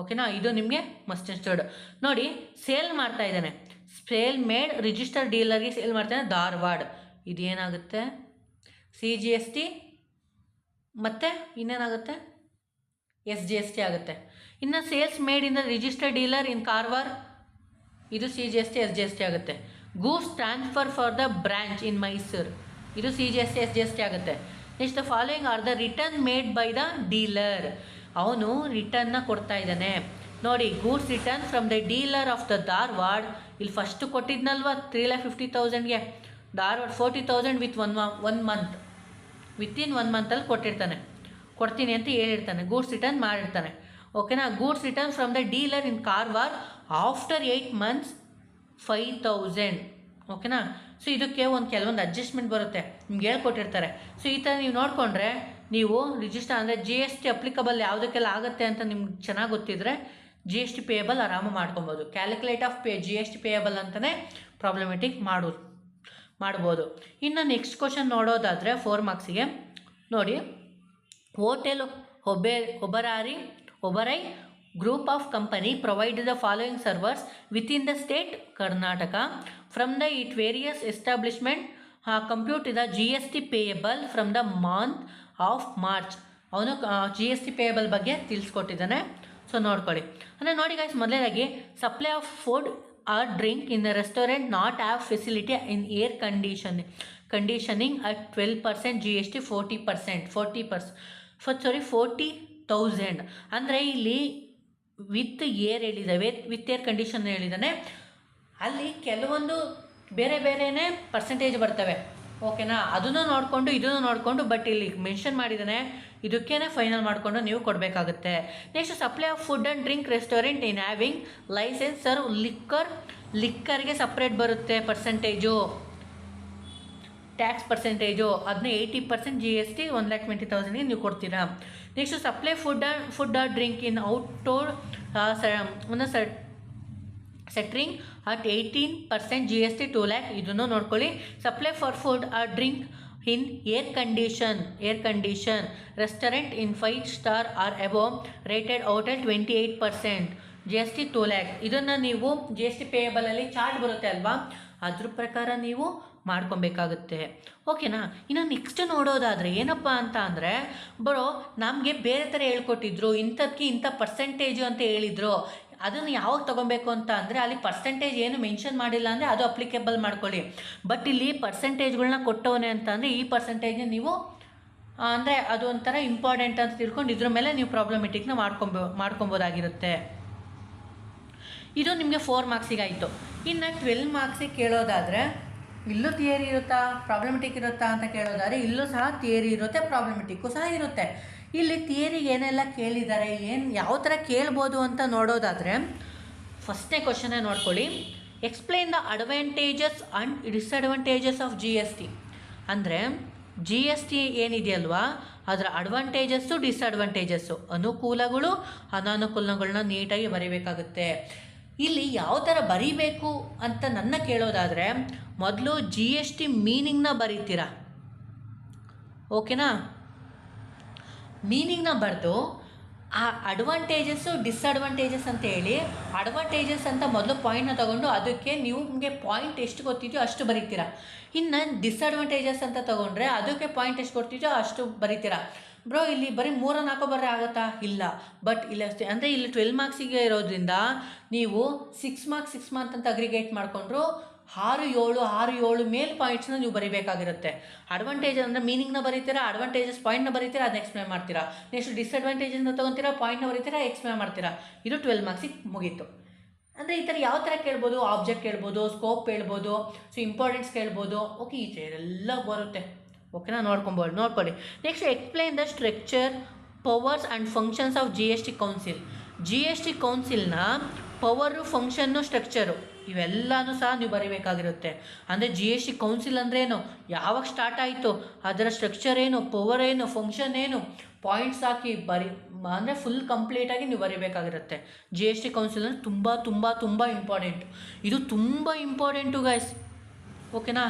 ಓಕೆನಾ, ಇದು ನಿಮಗೆ ಮಸ್ಟ್ ಇನ್ಸ್ಟರ್ಡ್. ನೋಡಿ, ಸೇಲ್ ಮಾಡ್ತಾ ಇದ್ದಾನೆ, ಸೇಲ್ ಮೇಡ್ ರಿಜಿಸ್ಟರ್ಡ್ ಡೀಲರ್ಗೆ ಸೇಲ್ ಮಾಡ್ತಾನೆ ಧಾರವಾಡ. ಇದೇನಾಗುತ್ತೆ CGST ಮತ್ತು ಇನ್ನೇನಾಗುತ್ತೆ SGST ಆಗುತ್ತೆ. ಇನ್ನು sales made in the registered dealer in Karwar, ಇದು CGST SGST ಆಗುತ್ತೆ. Goods transfer for the branch ಇನ್ ಮೈಸೂರು, ಇದು CGST SGST ಆಗುತ್ತೆ. Next the following are the return made by the dealer. ಅವನು ರಿಟರ್ನ್ನ ಕೊಡ್ತಾ ಇದ್ದಾನೆ ನೋಡಿ. Goods return from the dealer of the Dharwad. ಇಲ್ಲಿ first ಕೊಟ್ಟಿದ್ನಲ್ವ 3,50,000ಗೆ, Dharwad 40,000 with one month, within 1 ಮಂತಲ್ಲಿ ಕೊಡ್ತೀನಿ ಅಂತ ಹೇಳಿರ್ತಾನೆ. ಗೂಡ್ಸ್ ರಿಟರ್ನ್ ಮಾಡಿರ್ತಾನೆ. ಓಕೆನಾ. Goods return from the dealer in Karwar after 8 months 5,000. ಓಕೆನಾ. ಸೊ ಇದಕ್ಕೆ ಕೆಲವೊಂದು ಅಡ್ಜಸ್ಟ್ಮೆಂಟ್ ಬರುತ್ತೆ, ನಿಮ್ಗೆ ಹೇಳ್ಕೊಟ್ಟಿರ್ತಾರೆ. ಸೊ ಈ ಥರ ನೀವು ನೋಡಿಕೊಂಡ್ರೆ ನೀವು ರಿಜಿಸ್ಟರ್ ಅಂದರೆ GST ಅಪ್ಲಿಕಬಲ್ ಯಾವುದಕ್ಕೆಲ್ಲ ಆಗುತ್ತೆ ಅಂತ ನಿಮ್ಗೆ ಚೆನ್ನಾಗಿ ಗೊತ್ತಿದ್ರೆ GST ಪೇಯಬಲ್ ಆರಾಮ ಮಾಡ್ಕೊಬೋದು. ಕ್ಯಾಲ್ಕುಲೇಟ್ ಆಫ್ GST ಪೇಯಬಲ್ ಅಂತಲೇ ಪ್ರಾಬ್ಲಮೆಟಿಕ್ ಮಾಡ್ಬೋದು. ಇನ್ನು ನೆಕ್ಸ್ಟ್ ಕ್ವಶನ್ ನೋಡೋದಾದರೆ 4 ಮಾರ್ಕ್ಸಿಗೆ ನೋಡಿ. Hotel Oberoi group of company provide the following servers within the state Karnataka from the it various establishment compute the GST payable from the month of March. ಅವನು GST payable ಬಗ್ಗೆ ತಿಳಿಸ್ಕೊಟ್ಟಿದ್ದಾನೆ. So ನೋಡ್ಕೊಳ್ಳಿ. ಅಂದರೆ ನೋಡಿ ಗೈಸ್, ಮೊದಲನೇದಾಗಿ supply of food or drink in the restaurant not have facility in air conditioning at 12% GST 40,000. ಅಂದರೆ ಇಲ್ಲಿ with air ಹೇಳಿದ್ದಾವೆ, ವಿತ್ ಏರ್ ಕಂಡೀಷನ್ ಹೇಳಿದ್ದಾನೆ. ಅಲ್ಲಿ ಕೆಲವೊಂದು ಬೇರೆನೇ ಪರ್ಸೆಂಟೇಜ್ ಬರ್ತವೆ. ಓಕೆನಾ, ಅದನ್ನು ನೋಡಿಕೊಂಡು ಇದನ್ನು ನೋಡಿಕೊಂಡು, ಬಟ್ ಇಲ್ಲಿ ಮೆನ್ಷನ್ ಮಾಡಿದ್ದಾನೆ, ಇದಕ್ಕೇ ಫೈನಲ್ ಮಾಡಿಕೊಂಡು ನೀವು ಕೊಡಬೇಕಾಗುತ್ತೆ. Next supply of food and drink restaurant in having license serve ಲಿಕ್ಕರ್ಗೆ ಸಪ್ರೇಟ್ ಬರುತ್ತೆ ಪರ್ಸೆಂಟೇಜು, ಟ್ಯಾಕ್ಸ್ ಪರ್ಸೆಂಟೇಜು. ಅದನ್ನ 80% GST 1,20,000ಗೆ ನೀವು ಕೊಡ್ತೀರಾ. Next supply food or drink in outdoor catering at 18% GST 2 lakh. ಇದನ್ನು ನೋಡ್ಕೊಳ್ಳಿ. Supply for food or drink in air condition restaurant in 5 star or above rated hotel 28% GST 2 lakh. ಇದನ್ನು ನೀವು GST ಪೇಯಬಲಲ್ಲಿ chart ಬರುತ್ತೆ ಅಲ್ವಾ, ಅದ್ರ ಪ್ರಕಾರ ನೀವು ಮಾಡ್ಕೊಬೇಕಾಗುತ್ತೆ. ಓಕೆನಾ. ಇನ್ನು ನೆಕ್ಸ್ಟ್ ನೋಡೋದಾದರೆ ಏನಪ್ಪ ಅಂತ ಅಂದರೆ, ನಮಗೆ ಬೇರೆ ಥರ ಹೇಳ್ಕೊಟ್ಟಿದ್ರು, ಇಂಥದಕ್ಕೆ ಇಂಥ ಪರ್ಸೆಂಟೇಜು ಅಂತ ಹೇಳಿದರು. ಅದನ್ನು ಯಾವಾಗ ತೊಗೊಬೇಕು ಅಂತ ಅಂದರೆ, ಅಲ್ಲಿ ಪರ್ಸೆಂಟೇಜ್ ಏನು ಮೆನ್ಷನ್ ಮಾಡಿಲ್ಲ ಅಂದರೆ ಅದು ಅಪ್ಲಿಕೇಬಲ್ ಮಾಡ್ಕೊಳ್ಳಿ. ಬಟ್ ಇಲ್ಲಿ ಪರ್ಸೆಂಟೇಜ್ಗಳನ್ನ ಕೊಟ್ಟವನೇ ಅಂತ ಅಂದರೆ ಈ ಪರ್ಸೆಂಟೇಜ್ನ ನೀವು ಅಂದರೆ ಅದು ಒಂಥರ ಇಂಪಾರ್ಟೆಂಟ್ ಅಂತ ತಿಳ್ಕೊಂಡು ಇದ್ರ ಮೇಲೆ ನೀವು ಪ್ರಾಬ್ಲಮೆಟಿಕ್ನ ಮಾಡ್ಕೊಬೋದಾಗಿರುತ್ತೆ. ಇದು ನಿಮಗೆ 4 ಮಾರ್ಕ್ಸಿಗೆ ಆಯಿತು. ಇನ್ನು 12 ಮಾರ್ಕ್ಸಿಗೆ ಕೇಳೋದಾದರೆ ಇಲ್ಲೂ ಥಿಯರಿ ಇರುತ್ತಾ, ಪ್ರಾಬ್ಲಮೆಟಿಕ್ ಇರುತ್ತಾ ಅಂತ ಕೇಳೋದಾದರೆ ಇಲ್ಲೂ ಸಹ ಥಿಯರಿ ಇರುತ್ತೆ, ಪ್ರಾಬ್ಲಮೆಟಿಕ್ಕು ಸಹ ಇರುತ್ತೆ. ಇಲ್ಲಿ ಥಿಯರಿಗೆ ಏನೆಲ್ಲ ಕೇಳಿದ್ದಾರೆ, ಯಾವ ಥರ ಕೇಳ್ಬೋದು ಅಂತ ನೋಡೋದಾದರೆ ಫಸ್ಟ್ನೇ ಕ್ವಶನ್ನೇ ನೋಡ್ಕೊಳ್ಳಿ. Explain the advantages and disadvantages of GST. ಅಂದರೆ GST ಏನಿದೆಯಲ್ವಾ, ಅದರ ಅಡ್ವಾಂಟೇಜಸ್ಸು ಡಿಸ್ಅಡ್ವಾಂಟೇಜಸ್ಸು, ಅನುಕೂಲಗಳು ಅನಾನುಕೂಲಗಳನ್ನ ನೀಟಾಗಿ ಬರೀಬೇಕಾಗುತ್ತೆ. ಇಲ್ಲಿ ಯಾವ ಥರ ಬರೀಬೇಕು ಅಂತ ನನ್ನ ಕೇಳೋದಾದರೆ ಮೊದಲು GST ಮೀನಿಂಗ್ನ ಬರೀತೀರಾ. ಓಕೆನಾ. ಮೀನಿಂಗ್ನ ಬರೆದು ಆ ಅಡ್ವಾಂಟೇಜಸ್ಸು ಡಿಸ್ಅಡ್ವಾಂಟೇಜಸ್ ಅಂತ ಹೇಳಿ, ಅಡ್ವಾಂಟೇಜಸ್ ಅಂತ ಮೊದಲು ಪಾಯಿಂಟ್ನ ತೊಗೊಂಡು ಅದಕ್ಕೆ ನಿಮಗೆ ಪಾಯಿಂಟ್ ಎಷ್ಟು ಗೊತ್ತಿದೆಯೋ ಅಷ್ಟು ಬರೀತೀರಾ. ಇನ್ನು ಡಿಸ್ಅಡ್ವಾಂಟೇಜಸ್ ಅಂತ ತೊಗೊಂಡ್ರೆ ಅದಕ್ಕೆ ಪಾಯಿಂಟ್ ಎಷ್ಟು ಕೊಡ್ತಿದೆಯೋ ಅಷ್ಟು ಬರೀತೀರಾ. ಇಲ್ಲಿ ಬರೀ 3-4 ಬರೀ ಆಗುತ್ತಾ? ಇಲ್ಲ. ಬಟ್ ಇಲ್ಲ ಅಷ್ಟೇ. ಅಂದರೆ ಇಲ್ಲಿ 12 ಮಾರ್ಕ್ಸಿಗೆ ಇರೋದ್ರಿಂದ ನೀವು 6 ಮಾರ್ಕ್ಸ್ 6 ಮಂತ್ ಅಂತ ಅಗ್ರಿಗೇಟ್ ಮಾಡಿಕೊಂಡ್ರು 6-7 ಮೇಲೆ ಪಾಯಿಂಟ್ಸ್ನ ನೀವು ಬರೀಬೇಕಾಗಿರುತ್ತೆ. ಅಡ್ವಾಂಟೇಜ್ ಅಂದರೆ ಮೀನಿಂಗ್ನ ಬರೀತೀರಾ, ಅಡ್ವಾಂಟೇಜಸ್ ಪಾಯಿಂಟ್ನ ಬರೀತೀರಾ, ಅದನ್ನ ಎಕ್ಸ್ಪ್ಲೇನ್ ಮಾಡ್ತೀರಾ. ನೆಕ್ಸ್ಟ್ ಡಿಸ್ಅಡ್ವಾಂಟೇಜಸ್ನ ತೊಗೊತೀರಾ, ಪಾಯಿಂಟ್ನ ಬರೀತೀರಾ, ಎಕ್ಸ್ಪ್ಲೇನ್ ಮಾಡ್ತೀರಾ. ಇದು 12 ಮಾರ್ಕ್ಸಿಗೆ ಮುಗೀತು. ಅಂದರೆ ಈ ಥರ ಯಾವ ಥರ ಕೇಳ್ಬೋದು, ಆಬ್ಜೆಕ್ಟ್ ಕೇಳ್ಬೋದು, ಸ್ಕೋಪ್ ಹೇಳ್ಬೋದು, ಸೊ ಇಂಪಾರ್ಟೆನ್ಸ್ ಕೇಳ್ಬೋದು. ಓಕೆ, ಈ ಥರ ಎಲ್ಲ ಬರುತ್ತೆ. ಓಕೆನಾ, ನೋಡ್ಕೊಳ್ಳಿ. Next explain the structure, powers and functions of GST council. GST ಕೌನ್ಸಿಲ್ನ ಪವರು, ಫಂಕ್ಷನ್ನು, ಸ್ಟ್ರಕ್ಚರು ಇವೆಲ್ಲನೂ ಸಹ ನೀವು ಬರೀಬೇಕಾಗಿರುತ್ತೆ. ಅಂದರೆ GST ಕೌನ್ಸಿಲ್ ಅಂದರೆ ಏನು, ಯಾವಾಗ ಸ್ಟಾರ್ಟ್ ಆಯಿತು, ಅದರ ಸ್ಟ್ರಕ್ಚರ್ ಏನು, ಪವರ್ ಏನು, ಫಂಕ್ಷನ್ ಏನು, ಪಾಯಿಂಟ್ಸ್ ಹಾಕಿ ಅಂದರೆ ಫುಲ್ ಕಂಪ್ಲೀಟಾಗಿ ನೀವು ಬರೀಬೇಕಾಗಿರುತ್ತೆ. ಜಿ ಎಸ್ ಟಿ ಕೌನ್ಸಿಲ್ ಅಂದರೆ ತುಂಬ ತುಂಬ ತುಂಬ ಇಂಪಾರ್ಟೆಂಟ್. ಇದು ತುಂಬ ಇಂಪಾರ್ಟೆಂಟು ಗೈಸ್, ಓಕೆನಾ.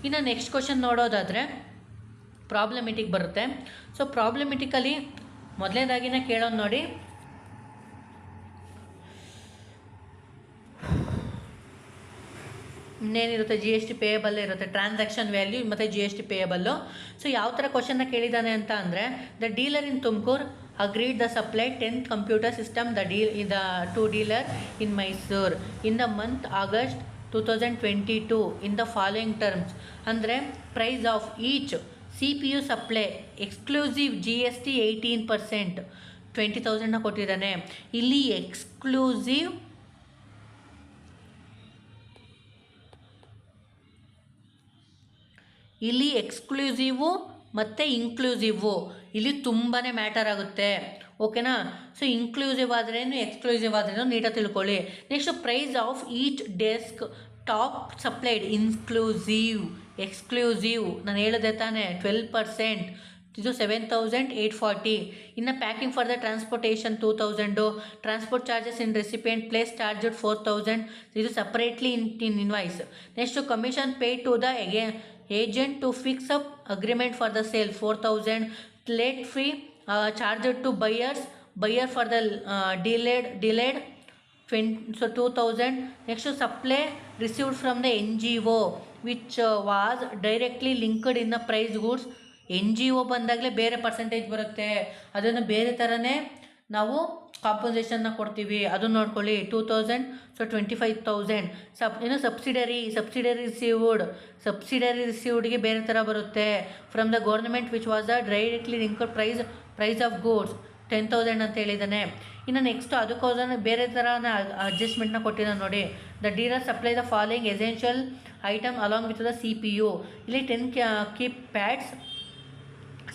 ಇನ್ನು ನೆಕ್ಸ್ಟ್ ಕ್ವಶನ್ ನೋಡೋದಾದರೆ ಪ್ರಾಬ್ಲಮೆಟಿಕ್ ಬರುತ್ತೆ. ಸೊ ಪ್ರಾಬ್ಲಮೆಟಿಕಲಿ ಮೊದಲನೇದಾಗಿನೇ ಕೇಳೋದು ನೋಡಿ, ಇನ್ನೇನಿರುತ್ತೆ, ಜಿ ಎಸ್ ಟಿ ಪೇಯಬಲ್ ಇರುತ್ತೆ, ಟ್ರಾನ್ಸಾಕ್ಷನ್ ವ್ಯಾಲ್ಯೂ ಮತ್ತು ಜಿ ಎಸ್ ಟಿ ಪೇಯಬಲ್ಲು. ಸೊ ಯಾವ ಥರ ಕ್ವಶನ್ನ ಕೇಳಿದ್ದಾನೆ ಅಂತ ಅಂದರೆ, the dealer in Tumakuru agreed the supply 10th computer system to dealer in Mysore in the month August 2022 in the following terms. ಅಂದರೆ price of each CPU supply exclusive GST 18% 20,000 ಕೊಟ್ಟಿದ್ದಾನೆ. ಇಲ್ಲಿ ಎಕ್ಸ್ಕ್ಲೂಸಿವು ಮತ್ತು ಇನ್ಕ್ಲೂಸಿವು ಇಲ್ಲಿ ತುಂಬಾ ಮ್ಯಾಟರ್ ಆಗುತ್ತೆ, ಓಕೆನಾ. ಸೊ ಇನ್ಕ್ಲೂಸಿವ್ ಆದ್ರೇನು exclusive ಆದ್ರೇನು ನೀಟಾಗಿ ತಿಳ್ಕೊಳ್ಳಿ. Next price of each desktop supplied exclusive ನಾನು ಹೇಳಿದೆ ತಾನೇ 12%, ಇದು 7,840. ಇನ್ನು packing for the transportation 2,000, transport charges in recipient place charge 4,000, ಇದು separately in invoice. Next commission pay to the agent to fix up agreement for the sale 4,000, late fee charged to buyer for the delayed 2,000. next supply received from the NGO which was directly linked in the price goods. NGO ಬಂದಾಗಲೇ ಬೇರೆ percentage ಬರುತ್ತೆ, ಅದನ್ನು ಬೇರೆ ಥರನೇ ನಾವು ಕಾಂಪನ್ಸೇಷನ್ನ ಕೊಡ್ತೀವಿ, ಅದನ್ನು ನೋಡ್ಕೊಳ್ಳಿ. 2,000, ಸೊ 25,000. ಸಬ್ಸಿಡರಿ ರಿಸೀವ್ಡ್ಗೆ ಬೇರೆ ಥರ ಬರುತ್ತೆ. From the government which was the directly linked price of goods 10,000 ಅಂತ ಹೇಳಿದ್ದಾನೆ. ಇನ್ನು ನೆಕ್ಸ್ಟ್ ಅದಕ್ಕೋಸ್ಕರ ಬೇರೆ ಥರನ ಅಡ್ಜಸ್ಟ್ಮೆಂಟ್ನ ಕೊಟ್ಟಿದ್ದಾನೆ ನೋಡಿ. The dealer supply the following essential item along with the CPU. ಇಲ್ಲಿ 10 keep pads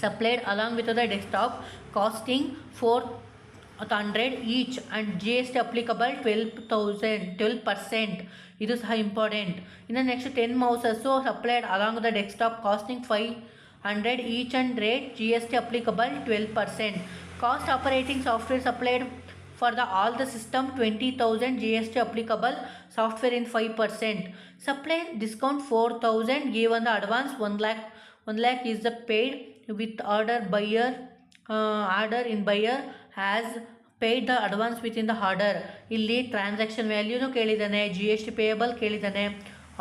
supplied along with the desktop costing 400 each and GST applicable 12%. ಇದು ಸಹ ಇಂಪಾರ್ಟೆಂಟ್. ಇನ್ನು next 10 mouses supplied along the desktop costing 500 each and rate GST applicable 12%. Cost operating software supplied for all the system 20,000 GST applicable software in 5%. Supply discount 4,000 given the advance 1 lakh is the paid with order in buyer has paid the advance within the order. ಇಲ್ಲಿ transaction ವ್ಯಾಲ್ಯೂನು ಕೇಳಿದ್ದಾನೆ, GST payable ಕೇಳಿದ್ದಾನೆ,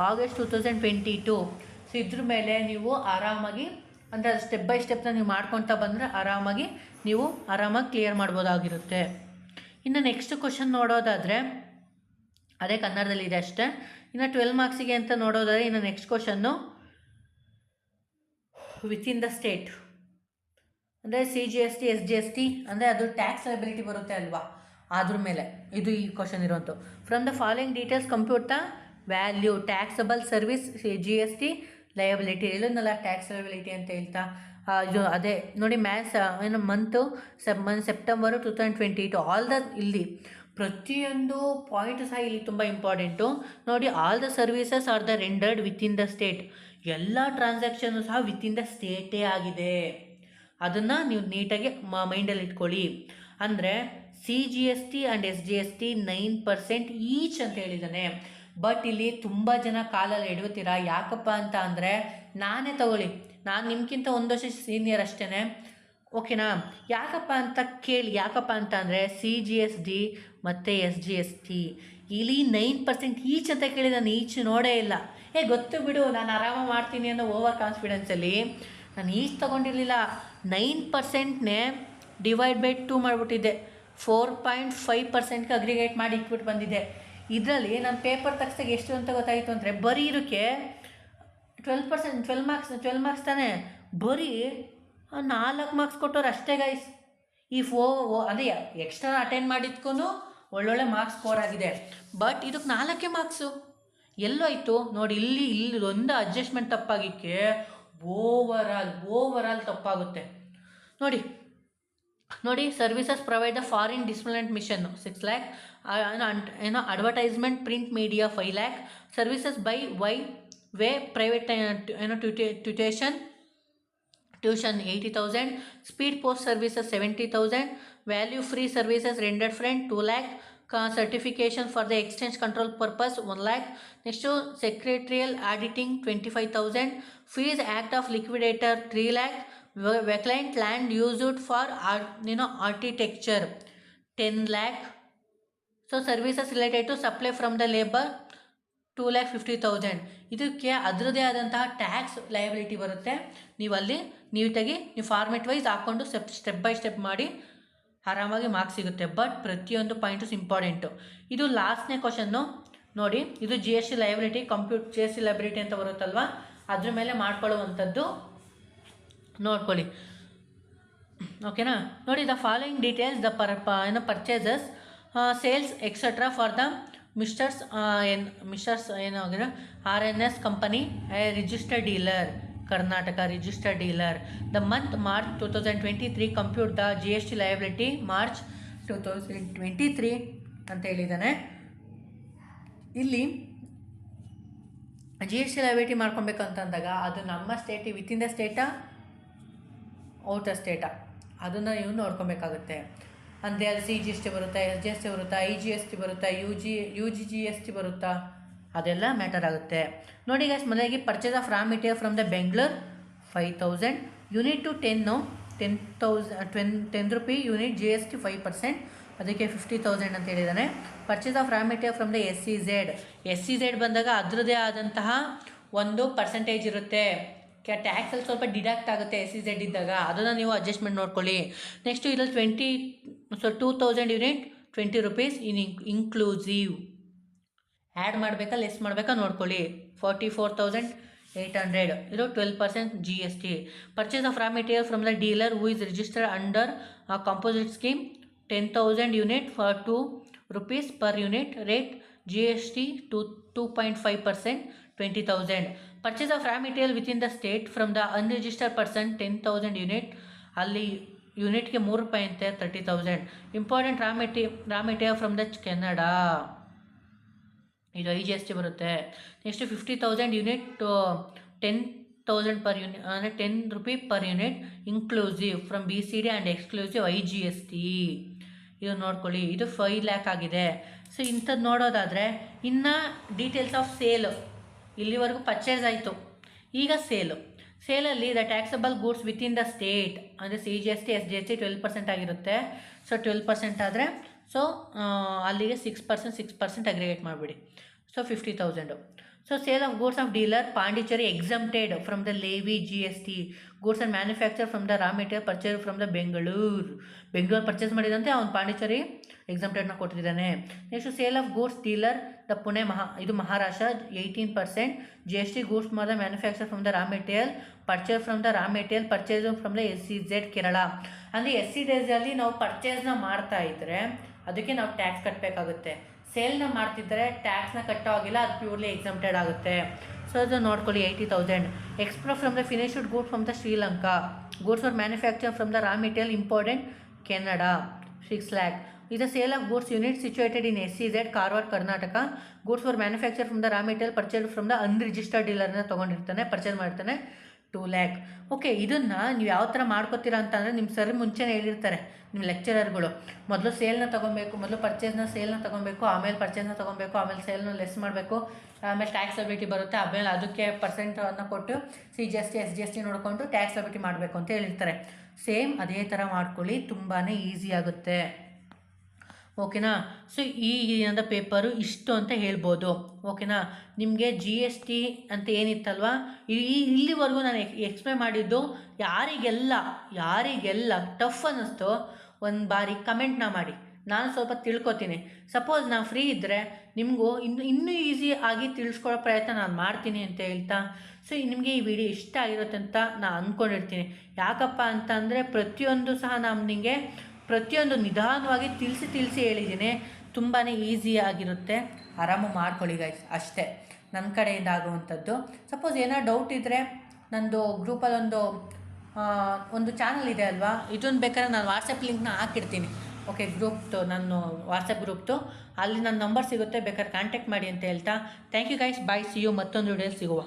August 2022. So ಇದ್ರ ಮೇಲೆ ನೀವು ಆರಾಮಾಗಿ ಅಂದರೆ step by ಸ್ಟೆಪ್ನ ನೀವು ಮಾಡ್ಕೊತಾ ಬಂದರೆ ಆರಾಮಾಗಿ ಕ್ಲಿಯರ್ ಮಾಡ್ಬೋದಾಗಿರುತ್ತೆ. ಇನ್ನು ನೆಕ್ಸ್ಟ್ ಕ್ವಶನ್ ನೋಡೋದಾದರೆ ಅದೇ ಕನ್ನಡದಲ್ಲಿದೆ ಅಷ್ಟೇ. ಇನ್ನು 12 ಮಾರ್ಕ್ಸಿಗೆ ಅಂತ ನೋಡೋದಾದರೆ ಇನ್ನು next question within the state ಅಂದರೆ CGST SGST ಅಂದರೆ ಅದು ಟ್ಯಾಕ್ಸ್ ಲಯಬಿಲಿಟಿ ಬರುತ್ತೆ ಅಲ್ವಾ, ಅದ್ರ ಮೇಲೆ ಇದು ಈ ಕ್ವಶನ್ ಇರೋಂಥ. From the following details compute the value taxable service GST liability. ಎಲ್ಲೋನಲ್ಲ ಟ್ಯಾಕ್ಸ್ ಲಯಬಿಲಿಟಿ ಅಂತ ಹೇಳ್ತಾ ಇದು ಅದೇ ನೋಡಿ ಮ್ಯಾಥ್ಸ್ ಏನು ಸೆಪ್ಟೆಂಬರು 2022 ಆಲ್ ದ ಇಲ್ಲಿ ಪ್ರತಿಯೊಂದು ಪಾಯಿಂಟ್ ಸಹ ಇಲ್ಲಿ ತುಂಬ ಇಂಪಾರ್ಟೆಂಟು ನೋಡಿ. All the services are the rendered within the state, ಎಲ್ಲ ಟ್ರಾನ್ಸಾಕ್ಷನ್ನು ಸಹ ವಿತಿನ್ ದ ಸ್ಟೇಟೇ ಆಗಿದೆ, ಅದನ್ನು ನೀವು ನೀಟಾಗಿ ಮೈಂಡಲ್ಲಿ ಇಟ್ಕೊಳ್ಳಿ. ಅಂದರೆ CGST ಆ್ಯಂಡ್ SGST 9% ಈಚ್ ಅಂತ ಹೇಳಿದ್ದಾನೆ. ಬಟ್ ಇಲ್ಲಿ ತುಂಬ ಜನ ಕಾಲಲ್ಲಿ ಎಡುತ್ತೀರಾ, ಯಾಕಪ್ಪ ಅಂತ ಅಂದರೆ ನಾನೇ ತಗೊಳ್ಳಿ, ನಾನು ನಿಮ್ಗಿಂತ ಒಂದು ವರ್ಷ ಸೀನಿಯರ್ ಅಷ್ಟೇ, ಓಕೆನಾ. ಯಾಕಪ್ಪ ಅಂತ ಅಂದರೆ CGST ಮತ್ತು SGST ಇಲ್ಲಿ 9% ಈಚ್ ಅಂತ ಕೇಳಿದ್ದಾನೆ, ಈಚ್ ನೋಡೇ ಇಲ್ಲ. ಗೊತ್ತು ಬಿಡು ನಾನು ಆರಾಮಾಗಿ ಮಾಡ್ತೀನಿ ಅನ್ನೋ ಓವರ್ ಕಾನ್ಫಿಡೆನ್ಸಲ್ಲಿ ನಾನು ಈಚ್ ತೊಗೊಂಡಿರಲಿಲ್ಲ. 9%ನೇ ಡಿವೈಡ್ ಬೈ 2 ಮಾಡಿಬಿಟ್ಟಿದ್ದೆ, 4.5%ಗೆ ಅಗ್ರಿಗೇಟ್ ಮಾಡಿ ಇಟ್ಬಿಟ್ಟು ಬಂದಿದ್ದೆ. ಇದರಲ್ಲಿ ನಾನು ಪೇಪರ್ ತಗ್ಸಾಗ ಎಷ್ಟು ಅಂತ ಗೊತ್ತಾಯಿತು ಅಂದರೆ ಬರೀ ಇದಕ್ಕೆ 12 ಮಾರ್ಕ್ಸ್ ತಾನೇ, ಬರೀ 4 ಮಾರ್ಕ್ಸ್ ಕೊಟ್ಟವ್ರು ಅಷ್ಟೇ ಗೈಸ್. ಈ ಅದೇ ಎಕ್ಸ್ಟ್ರಾ ಅಟೆಂಡ್ ಮಾಡಿದ್ಕೂ ಒಳ್ಳೊಳ್ಳೆ ಮಾರ್ಕ್ಸ್ ಸ್ಕೋರ್ ಆಗಿದೆ. ಬಟ್ ಇದಕ್ಕೆ 4 ಮಾರ್ಕ್ಸು ಎಲ್ಲೋಯ್ತು ನೋಡಿ. ಇಲ್ಲಿ ಒಂದು ಅಡ್ಜಸ್ಟ್ಮೆಂಟ್ ತಪ್ಪಾಗಿಕ್ಕೆ ಓವರಾಲ್ ತಪ್ಪಾಗುತ್ತೆ ನೋಡಿ. Services provide the foreign displacement mission 6 lakh, advertisement print media 5 lakh, services by way private tuition tuition 80,000, speed post services 70,000, value free services rendered friend 2 lakh, certification for the exchange control purpose 1 lakh. Next secretarial auditing 25,000, fees act of liquidator 3 lakh, vacant land used for architecture 10 lakh. So services related to supply from the labor 2,50,000. ಇದಕ್ಕೆ ಅದರದೇ ಆದಂತಹ tax liability ಬರುತ್ತೆ. ನೀವು ಅಲ್ಲಿ ನೀಟಾಗಿ ನೀವು format wise ಹಾಕ್ಕೊಂಡು step by step ಮಾಡಿ ಆರಾಮಾಗಿ ಮಾರ್ಕ್ಸ್ ಸಿಗುತ್ತೆ. ಬಟ್ ಪ್ರತಿಯೊಂದು ಪಾಯಿಂಟು ಇಂಪಾರ್ಟೆಂಟು. ಇದು ಲಾಸ್ಟ್ನೇ ಕ್ವಶನ್ನು ನೋಡಿ. ಇದು GST ಲಯಬಿಲಿಟಿ GST ಲಯಬಿಲಿಟಿ ಅಂತ ಬರುತ್ತಲ್ವ, ಅದ್ರ ಮೇಲೆ ಮಾಡ್ಕೊಳ್ಳುವಂಥದ್ದು ನೋಡ್ಕೊಳ್ಳಿ. ಓಕೆನಾ. ನೋಡಿ, the following details the purchases, sales etcetera for the misters ಏನಾಗಿದೆ RNS company, registered dealer, Karnataka registered dealer. The month March 2023 compute the GST liability March 2023 ಅಂತ ಹೇಳಿದ್ದಾನೆ. ಇಲ್ಲಿ GST ಲಯಬಿಲಿಟಿ ಮಾಡ್ಕೊಬೇಕಂತಂದಾಗ ಅದು ನಮ್ಮ ಸ್ಟೇಟಿ ವಿತಿನ್ ದ ಸ್ಟೇಟಾ ಔಟರ್ ಸ್ಟೇಟಾ ಅದನ್ನು ನೀವು ನೋಡ್ಕೊಬೇಕಾಗುತ್ತೆ. ಅಂದರೆ ಅದು CGST ಬರುತ್ತಾ, SGST ಬರುತ್ತಾ, IGST ಬರುತ್ತಾ, UGGST ಬರುತ್ತಾ, ಅದೆಲ್ಲ ಮ್ಯಾಟರ್ ಆಗುತ್ತೆ. ನೋಡಿ ಗೈಸ್, ಮೊದಲಿಗೆ purchase of raw material from the Bengaluru 5,000, unit to 10 rupee unit, GST 5%, ಅದಕ್ಕೆ 50,000 ಅಂತ ಹೇಳಿದ್ದಾನೆ. Purchase of raw material from the SEZ ಬಂದಾಗ ಅದರದೇ ಆದಂತಹ ಒಂದು ಪರ್ಸೆಂಟೇಜ್ ಇರುತ್ತೆ. ಟ್ಯಾಕ್ಸಲ್ಲಿ ಸ್ವಲ್ಪ ಡಿಡಕ್ಟ್ ಆಗುತ್ತೆ SEZ ಇದ್ದಾಗ, ಅದನ್ನು ನೀವು ಅಡ್ಜಸ್ಟ್ಮೆಂಟ್ ನೋಡ್ಕೊಳ್ಳಿ. ನೆಕ್ಸ್ಟು ಇದರಲ್ಲಿ 2,000 ಯೂನಿಟ್ 20 ರೂಪೀಸ್ ಇನ್ಕ್ಲೂಸಿವ್. ಆ್ಯಡ್ ಮಾಡಬೇಕಾ ಲೆಸ್ ಮಾಡಬೇಕಾ ನೋಡ್ಕೊಳ್ಳಿ. 44,800 ಇದು 12% GST. Purchase of raw material from the dealer who is registered under composite scheme 10,000 unit for 2 rupees per unit, rate GST 2.5%, 20,000. Purchase of raw material within the state from the unregistered person 10,000 unit, ಅಲ್ಲಿ ಯೂನಿಟ್ಗೆ 3 ರೂಪಾಯಿ ಅಂತೆ, 30,000. Important Ra material from the Canada, ಇದು IGST ಬರುತ್ತೆ. Next 50,000 unit 10,000 per unit, ಅಂದರೆ 10 rupee per unit inclusive from BCD and exclusive IGST. ಇದು ನೋಡ್ಕೊಳ್ಳಿ, ಇದು 5 lakh ಆಗಿದೆ. ಸೊ ಇಂಥದ್ದು ನೋಡೋದಾದರೆ ಇನ್ನು ಡೀಟೇಲ್ಸ್ ಆಫ್ ಸೇಲ್, ಇಲ್ಲಿವರೆಗೂ ಪರ್ಚೇಸ್ ಆಯಿತು, ಈಗ ಸೇಲಲ್ಲಿ the taxable goods within the state ಅಂದರೆ CGST SGST 12% ಆಗಿರುತ್ತೆ. ಸೊ 12% ಆದರೆ ಸೊ ಅಲ್ಲಿಗೆ 6% ಅಗ್ರಿಗೇಟ್ ಮಾಡಿಬಿಡಿ. So 50,000. So sale of goods of dealer Pondicherry exempted from the levy GST. Goods and manufacture from the raw material purchase from the Bengaluru purchase ಮಾಡಿದಂತೆ ಅವ್ನು ಪಾಂಡಿಚೇರಿ ಎಕ್ಸಮ್ಟೆಡ್ನ ಕೊಟ್ಟಿದ್ದಾನೆ. Next sale of goods dealer the Pune ಇದು Maharashtra 18% GST. Goods for the manufacture from the raw material purchase from the raw material purchase from the SEZ Kerala. ಅಂದರೆ SEZಲ್ಲಿ ನಾವು ಪರ್ಚೇಸ್ನ ಮಾಡ್ತಾ ಇದ್ದರೆ ಅದಕ್ಕೆ ನಾವು ಟ್ಯಾಕ್ಸ್ ಕಟ್ಟಬೇಕಾಗುತ್ತೆ. ಸೇಲ್ನ ಮಾಡ್ತಿದ್ದರೆ ಟ್ಯಾಕ್ಸ್ನ ಕಟ್ಟೋ ಆಗಿಲ್ಲ, ಅದು ಪ್ಯೂರ್ಲಿ ಎಕ್ಸಮ್ಟೆಡ್ ಆಗುತ್ತೆ. ಸೊ ಅದು ನೋಡ್ಕೊಳ್ಳಿ. 80,000. Export from the finished goods from the Sri Lanka. Goods for manufacture from the raw material important Canada 6 lakh. ಇದು sale of goods unit situated in SEZ Karwar Karnataka. Goods for manufacture from the raw material purchase from the unregistered ಡೀಲರ್ನ ತೊಗೊಂಡಿರ್ತಾನೆ, purchase ಮಾಡಿರ್ತಾನೆ 2 lakh. Okay, ಇದನ್ನು ನೀವು ಯಾವ ಥರ ಮಾಡ್ಕೋತೀರಾ ಅಂತಂದರೆ ನಿಮ್ಮ ಸರ್ ಮುಂಚೆನೇ ಹೇಳಿರ್ತಾರೆ ನಿಮ್ಮ ಲೆಕ್ಚರರ್ಗಳು. ಮೊದಲು ಸೇಲ್ನ ತೊಗೊಬೇಕು, ಮೊದಲು ಸೇಲ್ನ ತೊಗೊಬೇಕು, ಆಮೇಲೆ ಪರ್ಚೇಸ್ನ ತೊಗೊಬೇಕು, ಆಮೇಲೆ ಸೇಲ್ನ ಲೆಸ್ ಮಾಡಬೇಕು, ಆಮೇಲೆ ಟ್ಯಾಕ್ಸ್ ಲಯಬಿಲಿಟಿ ಬರುತ್ತೆ, ಆಮೇಲೆ ಅದಕ್ಕೆ ಪರ್ಸೆಂಟನ್ನು ಕೊಟ್ಟು CGST SGST ನೋಡಿಕೊಂಡು ಟ್ಯಾಕ್ಸ್ ಲಯಬಿಲಿಟಿ ಮಾಡಬೇಕು ಅಂತ ಹೇಳಿರ್ತಾರೆ. ಸೇಮ್ ಅದೇ ಥರ ಮಾಡ್ಕೊಳ್ಳಿ, ತುಂಬಾ ಈಸಿ ಆಗುತ್ತೆ. ಓಕೆನಾ. ಸೊ ಈ ಏನಂದ ಪೇಪರು ಇಷ್ಟು ಅಂತ ಹೇಳ್ಬೋದು. ಓಕೆನಾ. ನಿಮಗೆ GST ಅಂತ ಏನಿತ್ತಲ್ವ, ಇಲ್ಲಿವರೆಗೂ ನಾನು ಎಕ್ಸ್ಪ್ಲೇನ್ ಮಾಡಿದ್ದು ಯಾರಿಗೆಲ್ಲ ಟಫ್ ಅನ್ನಿಸ್ತೋ ಒಂದು ಬಾರಿ ಕಮೆಂಟ್ನ ಮಾಡಿ, ನಾನು ಸ್ವಲ್ಪ ತಿಳ್ಕೊತೀನಿ. ಸಪೋಸ್ ನಾನು ಫ್ರೀ ಇದ್ದರೆ ನಿಮಗೂ ಇನ್ನೂ ಈಸಿ ಆಗಿ ತಿಳಿಸ್ಕೊಡೋ ಪ್ರಯತ್ನ ನಾನು ಮಾಡ್ತೀನಿ ಅಂತ ಹೇಳ್ತಾ, ಸೊ ನಿಮಗೆ ಈ ವಿಡಿಯೋ ಇಷ್ಟ ಆಗಿರುತ್ತೆ ಅಂತ ನಾನು ಅಂದ್ಕೊಂಡಿರ್ತೀನಿ. ಯಾಕಪ್ಪ ಅಂತಂದರೆ ಪ್ರತಿಯೊಂದು ಸಹ ನಾನು ನಿಮಗೆ ಪ್ರತಿಯೊಂದು ನಿಧಾನವಾಗಿ ತಿಳಿಸಿ ಹೇಳಿದ್ದೀನಿ. ತುಂಬಾ ಈಸಿಯಾಗಿರುತ್ತೆ, ಆರಾಮ ಮಾಡ್ಕೊಳ್ಳಿ ಗೈಸ್, ಅಷ್ಟೇ ನನ್ನ ಕಡೆಯಿಂದ ಆಗುವಂಥದ್ದು. ಸಪೋಸ್ ಏನೋ ಡೌಟ್ ಇದ್ದರೆ ನಂದು ಗ್ರೂಪಲ್ಲಿ ಒಂದು ಚಾನಲ್ ಇದೆ ಅಲ್ವಾ, ಇದನ್ನು ಬೇಕಾದ್ರೆ ನಾನು ವಾಟ್ಸಪ್ ಲಿಂಕ್ನ ಹಾಕಿರ್ತೀನಿ. ಓಕೆ, ಗ್ರೂಪ್ದು ನಾನು ವಾಟ್ಸಪ್ ಗ್ರೂಪ್ದು ಅಲ್ಲಿ ನನ್ನ ನಂಬರ್ ಸಿಗುತ್ತೆ, ಬೇಕಾದ್ರೆ ಕಾಂಟ್ಯಾಕ್ಟ್ ಮಾಡಿ ಅಂತ ಹೇಳ್ತಾ thank you guys, bye, see you, ಮತ್ತೊಂದು ವಿಡಿಯೋಲಿ ಸಿಗುವ.